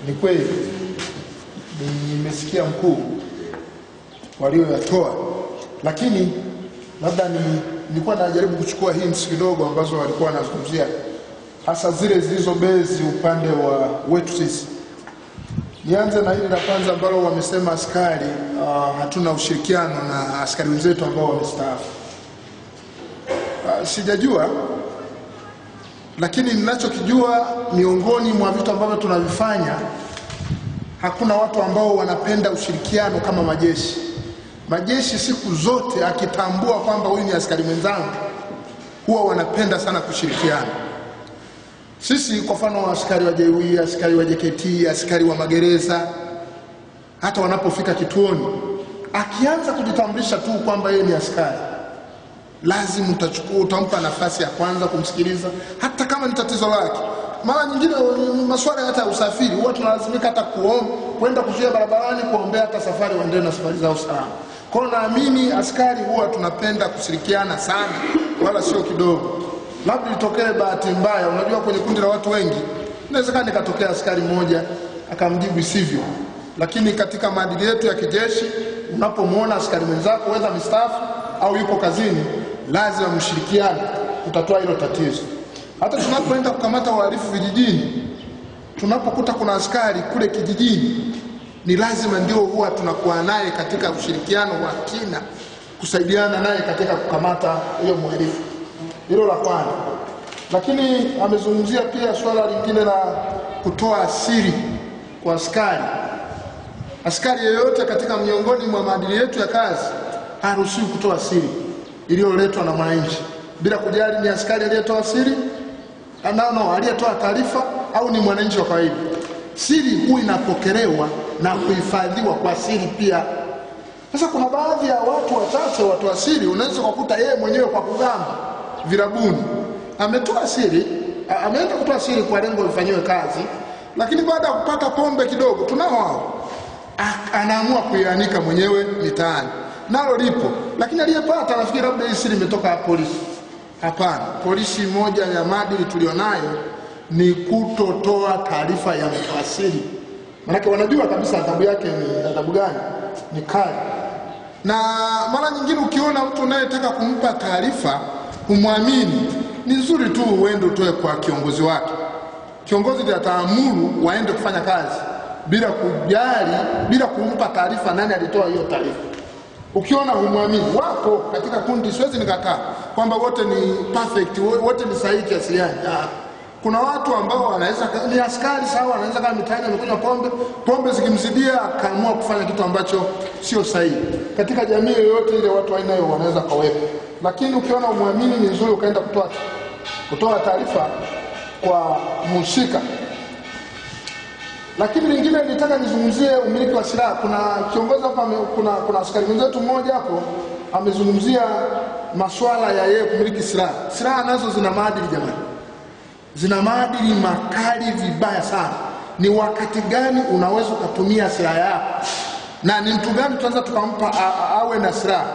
Ni kweli nimesikia mkuu walioyatoa, lakini labda nilikuwa najaribu kuchukua hints kidogo ambazo walikuwa wanazungumzia, hasa zile zilizobezi upande wa wetu sisi. Nianze na hili la kwanza ambalo wamesema askari hatuna ushirikiano na askari wenzetu ambao wamestaafu. Sijajua, lakini ninachokijua miongoni mwa vitu ambavyo tunavifanya, hakuna watu ambao wanapenda ushirikiano kama majeshi. Majeshi siku zote akitambua kwamba huyu ni askari mwenzangu, huwa wanapenda sana kushirikiana. Sisi kwa mfano askari wa JWI, askari wa JKT, askari wa magereza, hata wanapofika kituoni, akianza kujitambulisha tu kwamba yeye ni askari, lazima utampa nafasi ya kwanza kumsikiliza, hata kama ni tatizo lake. Mara nyingine masuala hata ya usafiri, huwa tunalazimika hata kwenda kuzuia barabarani kuombea hata safari waendelee na safari zao salama. Kwa hiyo naamini askari huwa tunapenda kushirikiana sana, wala sio kidogo. Labda itokee bahati mbaya, unajua kwenye kundi la watu wengi inawezekana nikatokea askari mmoja akamjibu sivyo, lakini katika maadili yetu ya kijeshi, unapomwona askari mwenzako weza mstaafu au yuko kazini, lazima mshirikiane kutatua hilo tatizo. Hata tunapoenda kukamata wahalifu vijijini, tunapokuta kuna askari kule kijijini, ni lazima ndio huwa tunakuwa naye katika ushirikiano wa kina, kusaidiana naye katika kukamata huyo mhalifu. Hilo la kwanza. Lakini amezungumzia pia swala lingine la kutoa siri kwa askari. Askari yeyote katika miongoni mwa maadili yetu ya kazi haruhusiwi kutoa siri iliyoletwa na mwananchi, bila kujali ni askari aliyetoa siri, aliyetoa taarifa au ni mwananchi wa kawaida. Siri huu inapokelewa na kuhifadhiwa kwa siri pia. Sasa kuna baadhi ya watu wachache watoa siri, unaweza kukuta yeye mwenyewe kwa kugamba virabuni ametoa siri, ameenda kutoa siri kwa lengo lifanywe kazi, lakini baada ya kupata pombe kidogo, tunao hao, anaamua kuianika mwenyewe mitaani. Nalo lipo, lakini aliyepata nafikiri labda hii siri imetoka polisi. Hapana, polisi moja ya maadili tulionayo ni kutotoa taarifa ya mtoa siri. Maana wanajua kabisa adhabu yake ni adhabu gani, ni kali. Na mara nyingine ukiona mtu unayetaka kumpa taarifa kumwamini, ni nzuri tu uende utoe kwa kiongozi wake. Kiongozi ndiye ataamuru waende kufanya kazi bila kujali, bila kumpa taarifa nani alitoa hiyo taarifa. Ukiona humwamini, wako katika kundi, siwezi nikataa kwamba wote ni perfect, wote ni sahihi kiasi gani. Kuna watu ambao wanaweza ni askari sawa, anaweza kama mitaani amekunywa pombe zikimzidia akaamua kufanya kitu ambacho sio sahihi. Katika jamii yoyote ile watu aina hiyo wanaweza kawepo. Lakini ukiona umwamini, ni nzuri ukaenda kutoa taarifa kwa mhusika. Lakini lingine nitaka nizungumzie umiliki wa silaha. Kuna kiongozi hapa, kuna askari mwenzetu mmoja hapo amezungumzia masuala ya yeye kumiliki silaha. Silaha nazo zina maadili jamani. Zina maadili makali vibaya sana. Ni wakati gani unaweza kutumia silaha yako? Na ni mtu gani tuanza tukampa awe na silaha?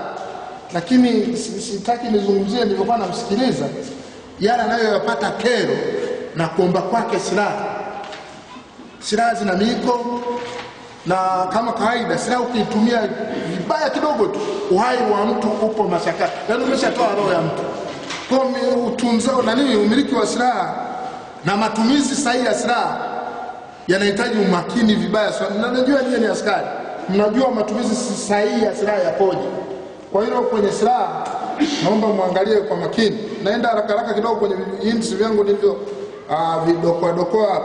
Lakini sitaki nizungumzie, nilikuwa namsikiliza yale anayoyapata kero na kuomba kwake silaha. Silaha zina miko, na kama kawaida silaha ukiitumia vibaya kidogo tu, uhai wa mtu upo mashaka. Yaani umeshatoa roho ya mtu. Kwa utunzao na nini, umiliki wa silaha na matumizi sahihi ya silaha yanahitaji umakini vibaya sana. Na najua nyinyi ni askari, mnajua matumizi sahihi ya silaha yapoje. Kwa hiyo kwenye silaha naomba muangalie kwa makini. Naenda haraka kidogo kwenye hints vyangu ndivyo vidokoa.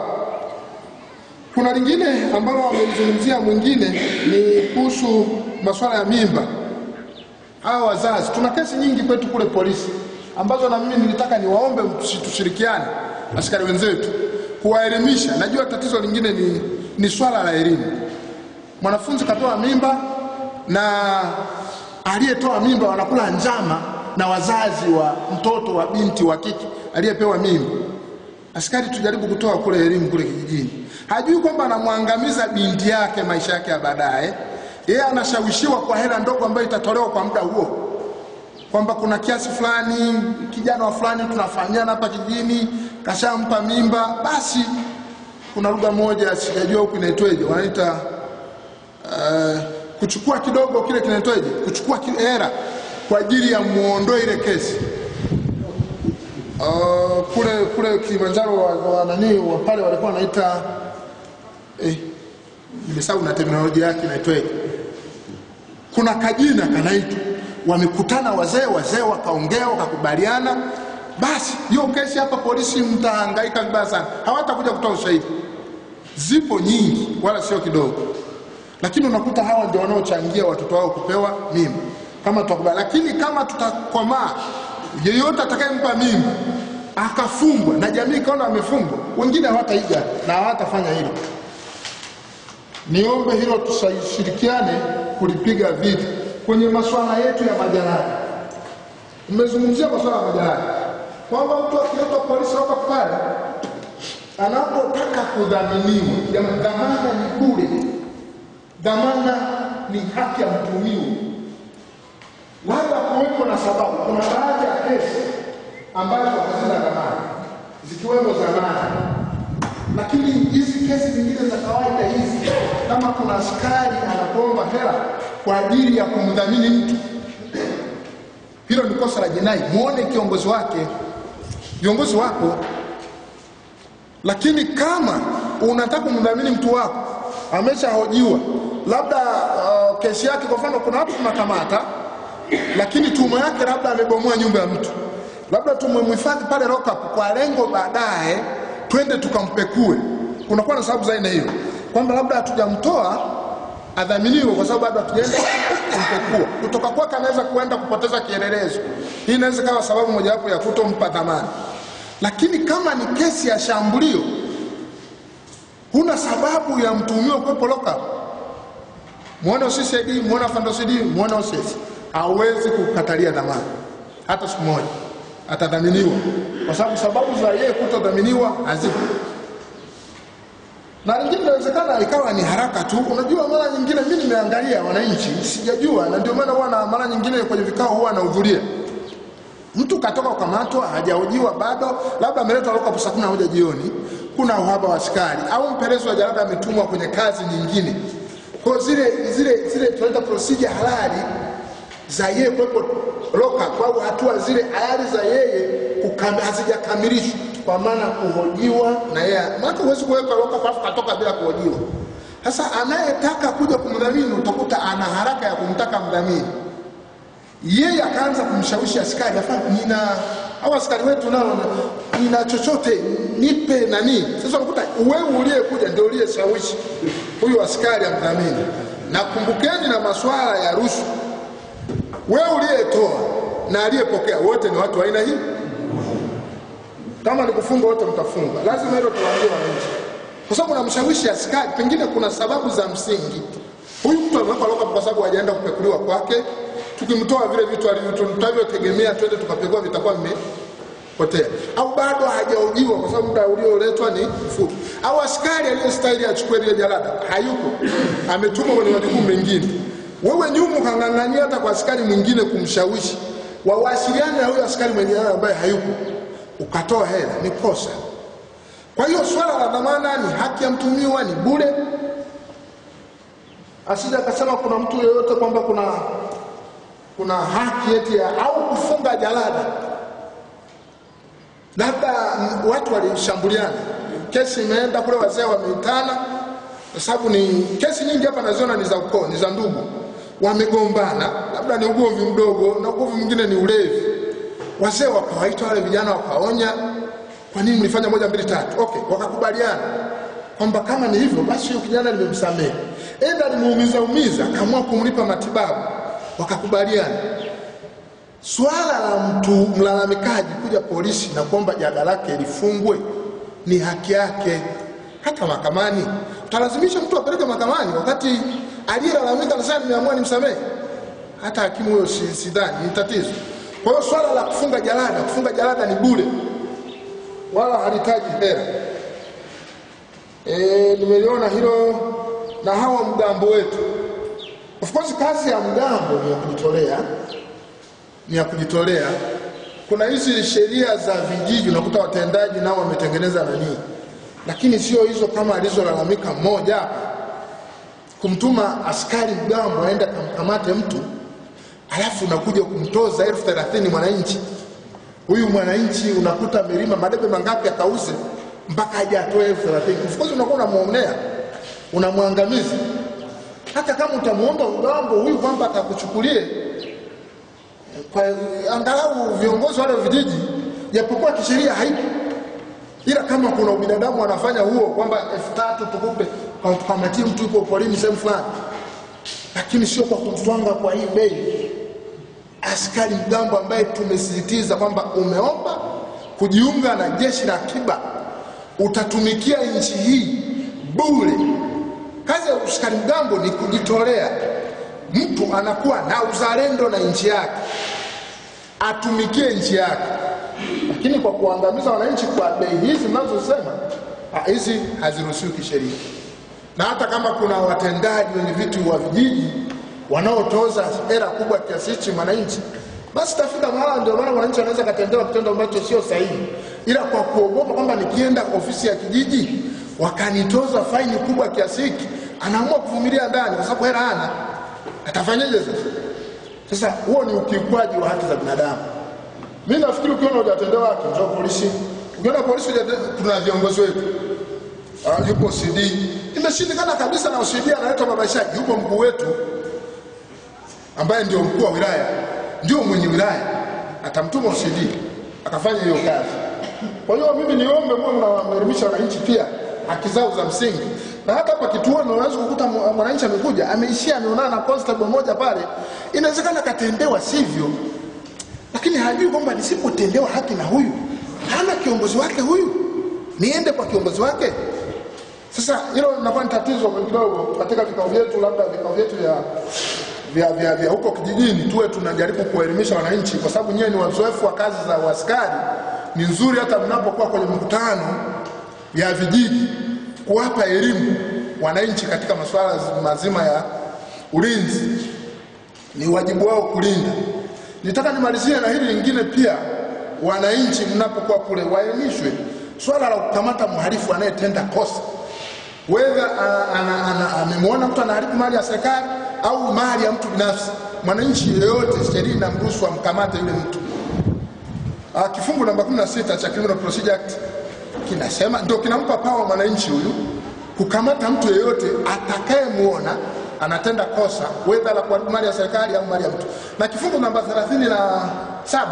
Kuna lingine ambalo wamelizungumzia mwingine ni kuhusu masuala ya mimba. Hao wazazi, tuna kesi nyingi kwetu kule polisi ambazo na mimi nilitaka niwaombe tushirikiane askari wenzetu kuwaelimisha. Najua tatizo lingine ni swala la elimu. Mwanafunzi katoa mimba na aliyetoa mimba wanakula njama na wazazi wa mtoto wa binti wa kike aliyepewa mimba. Askari tujaribu kutoa kule elimu kule kijijini. Hajui kwamba anamwangamiza binti yake maisha yake ya baadaye. Yeye anashawishiwa kwa hela ndogo ambayo itatolewa kwa muda huo, kwamba kuna kiasi fulani kijana wa fulani tunafanyana hapa kijijini kashampa mimba, basi kuna lugha moja sijajua huko inaitwaje, wanaita kuchukua kidogo kile kinaitwaje, kuchukua hela kwa ajili ya muondoe ile kesi. Kule Kilimanjaro wa nani wa pale walikuwa wanaita nimesahau na terminology yake inaitwaje. Kuna kajina kanaitwa, wamekutana wazee wakaongea wakakubaliana, basi hiyo kesi hapa polisi mtahangaika vibaya sana, hawatakuja kutoa ushahidi. Zipo nyingi wala sio kidogo, lakini unakuta hawa ndio wanaochangia watoto wao kupewa mimba kama tutakubali. Lakini kama tutakomaa, yeyote atakayempa mimba akafungwa na jamii kaona amefungwa, wengine hawataiga na hawatafanya hilo. Niombe hilo tusishirikiane kulipiga vita. Kwenye masuala yetu ya majalada, nimezungumzia masuala ya majalada kwamba mtu akiletwa polisi hapa pale anapotaka kudhaminiwa, dhamana ni bure, dhamana ni haki ya mtuhumiwa. Labda kuwepo na sababu, kuna baadhi ya kesi ambazo hazina dhamana zikiwemo dhamana, lakini hizi kesi zingine za kawaida hizi, kama kuna askari anakuomba hela kwa ajili ya kumdhamini mtu, hilo ni kosa la jinai. Muone kiongozi wake, viongozi wako. Lakini kama unataka kumdhamini mtu wako, ameshahojiwa, labda kesi yake kwa mfano kuna watu tunakamata, lakini tuhuma yake labda amebomoa nyumba ya mtu, labda tumemhifadhi pale lock up kwa lengo baadaye twende tukampekue. Kunakuwa na sababu za aina hiyo, kwamba labda hatujamtoa adhaminiwe kwa sababu bado hatujaenda kumpekua. Kutoka kwake anaweza kuenda kupoteza kielelezo. Hii inaweza kuwa sababu mojawapo ya kutompa dhamana. Lakini kama ni kesi ya shambulio, huna sababu ya mtuhumiwa kuwepo lock up, muone CCD, muone FANDOCD, muone OCS, hawezi kukatalia dhamana hata siku moja, atadhaminiwa kwa sababu za yeye kutodhaminiwa hazipo. Na lingine inawezekana ikawa ni haraka tu. Unajua mara nyingine mimi nimeangalia wananchi, sijajua, na ndio maana huwa na mara nyingine kwenye vikao huwa anahudhuria. Mtu katoka kukamatwa, hajahojiwa bado, labda ameletwa lock up saa 11 jioni, kuna uhaba wa askari au mpelelezi wa jalada ametumwa kwenye kazi nyingine. Kwa zile tunaita procedure halali za yeye kuwepo lock up au hatua zile halali za yeye hazijakamilishwa, kwa maana kuhojiwa na yeye. Maana huwezi kuweka lock up afu katoka bila kuhojiwa. Sasa anayetaka kuja kumdhamini utakuta ana haraka ya kumtaka mdhamini. Yeye akaanza kumshawishi askari, afanye au askari wetu nao nina chochote nipe nani. Sasa unakuta wewe uliyekuja ndio uliyeshawishi huyu askari amdhamini. Na kumbukeni na masuala ya rushwa, wewe uliyetoa na aliyepokea wote ni watu wa aina hii. Kama ni kufunga wote mtafunga, lazima hilo tuwaambie wananchi, kwa sababu unamshawishi askari. Pengine kuna sababu za msingi, huyu mtu amewekwa lock up kwa sababu hajaenda kupekuliwa kwake. Tukimtoa vile vitu alivyotegemea twende tukapekua, vitakuwa vimepotea, au bado hajahojiwa kwa sababu muda ulioletwa ni mfupi, au askari aliyestahili achukue ile jalada hayuko, ametumwa kwenye majukumu mengine. Wewe nyumu kangangania hata kwa askari mwingine kumshawishi wawasiliane na huyo askari mwingine ambaye hayuko, ukatoa hela, ni kosa. Kwa hiyo swala la dhamana ni haki ya mtuhumiwa, ni bure. Asija akasema kuna mtu yeyote kwamba kuna haki eti au kufunga jalada. Labda watu walishambuliana, kesi imeenda kule, wazee wameitana, kwa sababu ni kesi nyingi hapa naziona ni za ukoo, ni za ndugu, wamegombana, labda ni ugomvi mdogo na ugomvi mwingine ni ulevi. Wazee wakawaita wale vijana wakaonya, kwa nini mlifanya 1 2 3? Okay, wakakubaliana kwamba kama ni hivyo basi huyo kijana nimemsamehe. Enda nimuumiza akaamua kumlipa matibabu, wakakubaliana. Swala la mtu mlalamikaji kuja polisi na kuomba jalada lake lifungwe ni haki yake. Hata mahakamani utalazimisha mtu apeleke mahakamani wakati aliyelalamika anasema nimeamua nimsamehe? Hata hakimu huyo sidhani ni tatizo. Kwa hiyo swala la kufunga jalada ni bure, wala halitaji hela. Nimeliona hilo na hawa mgambo wetu. Of course kazi ya mgambo ni ya kujitolea. Kuna hizi sheria za vijiji unakuta watendaji nao wametengeneza Lakini sio hizo kama alizolalamika mmoja hapa, kumtuma askari mgambo aende kumkamate mtu, alafu unakuja kumtoza 30,000 mwananchi. Huyu mwananchi unakuta milima madebe mangapi akauze mpaka aje atoe 30,000. Of course unakuwa unamuonea, unamwangamiza. Hata kama utamuomba mgambo huyu kwamba atakuchukulie, kwa angalau viongozi wale vijiji, japokuwa kisheria haipo, ila kama kuna ubinadamu wanafanya huo kwamba 3,000 tukupe kwa kukamatia mtu yuko polini sehemu fulani, lakini sio kwa kumtwanga kwa hii bei. Askari mgambo ambaye tumesisitiza kwamba umeomba kujiunga na jeshi la akiba, utatumikia nchi hii bure. Kazi ya askari mgambo ni kujitolea. Mtu anakuwa na uzalendo na nchi yake, atumikie nchi yake. Lakini kwa kuangamiza wananchi kwa bei hizi mnazosema, hizi haziruhusiwi kisheria. Na hata kama kuna watendaji wenye vitu wa vijiji wanaotoza hela kubwa kiasi hichi mwananchi, basi tafika mahala ndio maana wananchi wanaweza katendewa kitendo ambacho sio sahihi, ila kwa kuogopa kwamba nikienda ofisi ya kijiji wakanitoza faini kubwa kiasi hiki, anaamua kuvumilia ndani kwa sababu hela hana. Atafanyaje sasa? Sasa huo ni ukiukwaji wa haki za binadamu. Mimi nafikiri ukiona hujatendewa haki, njoo polisi. Ukiona polisi kuna viongozi wetu. Yupo CD. Imeshindikana kabisa na CD analeta mabashaji. Yupo mkuu wetu ambaye ndio mkuu wa wilaya, ndio mwenye wilaya, atamtuma CD akafanya hiyo kazi. Kwa hiyo mimi niombe mwe mnawaelimisha wananchi pia haki zao za msingi. Na hata hapa kituoni unaweza kukuta mwananchi amekuja, ameishia ameonana na constable mmoja pale, inawezekana katendewa sivyo, lakini hajui kwamba nisipotendewa haki na huyu, hana kiongozi wake huyu, niende kwa kiongozi wake. Sasa hilo linakuwa ni tatizo kidogo katika vikao vyetu, labda vikao vyetu vya huko kijijini tuwe tunajaribu kuelimisha wananchi, kwa sababu nyewe ni wazoefu wa kazi za askari. Ni nzuri hata mnapokuwa kwenye mkutano ya vijiji kuwapa elimu wananchi katika masuala mazima ya ulinzi. Ni wajibu wao kulinda. Nitaka nimalizie na hili lingine pia, wananchi mnapokuwa kule waelimishwe swala la kukamata mhalifu anayetenda kosa. Whether amemwona mtu anaharibu mali ya serikali au mali ya mtu binafsi, mwananchi yeyote sheria inamruhusu amkamate yule mtu. Kifungu namba 16 cha Criminal Procedure Act kinasema, ndio kinampa power mwananchi huyu kukamata mtu yeyote atakayemuona anatenda kosa, whether la kuharibu mali ya serikali au mali ya mtu. Na kifungu namba 37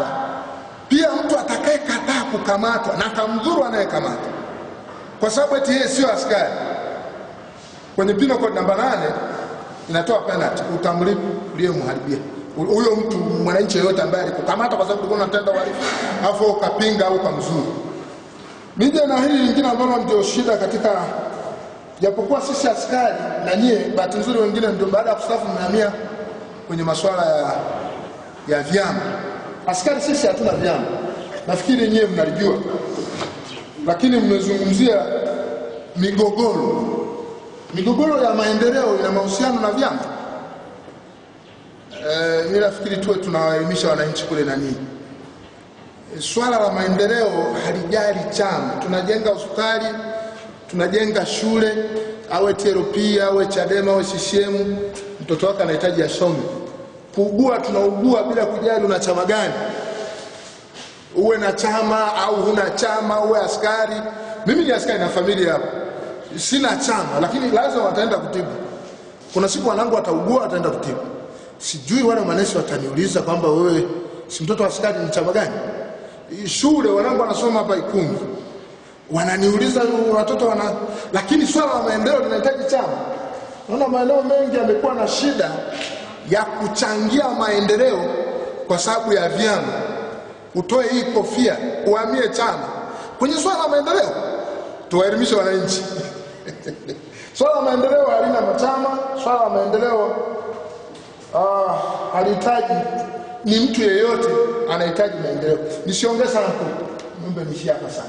pia, mtu atakayekataa kukamatwa na kamdhuru anayekamata kwa sababu eti yeye sio askari, kwenye Penal Code namba 8 inatoa penalty, utamlipa uliyemharibia huyo mtu, mwananchi yeyote ambaye alikukamata kwa sababu ulikuwa unatenda uhalifu afu ukapinga au kamzuru. Nije na hili lingine ambalo ndio shida katika, japokuwa sisi askari na nyie bahati nzuri wengine ndio baada ya kustaafu mnahamia kwenye masuala ya vyama. Askari sisi hatuna vyama, nafikiri nyie mnalijua, lakini mmezungumzia migogoro ya maendeleo ina mahusiano na vyama. Mimi nafikiri tuwe tunawaelimisha wananchi kule na nini. Swala la maendeleo halijali chama. Tunajenga hospitali, tunajenga shule, awe TLP, awe Chadema, awe CCM, mtoto wake anahitaji asome. Kuugua tunaugua bila kujali una chama gani. Uwe na chama au huna chama, uwe askari. Mimi ni askari na familia hapa. Sina chama, lakini lazima wataenda kutibu. Kuna siku wanangu wataugua, wataenda kutibu. Sijui wale manesi wataniuliza kwamba wewe si mtoto wa askari, ni chama gani? Shule wanangu wanasoma hapa Ikungi, wananiuliza watoto lakini swala la maendeleo linahitaji chama. Naona maeneo mengi yamekuwa na shida ya kuchangia maendeleo kwa sababu ya vyama. Utoe hii kofia, uhamie chama kwenye swala la maendeleo. Tuwaelimishe wananchi. Swala la maendeleo halina machama. Swala la maendeleo halihitaji ni mtu yeyote anahitaji maendeleo. Nisiongeze sana, niombe nishia hapa sana.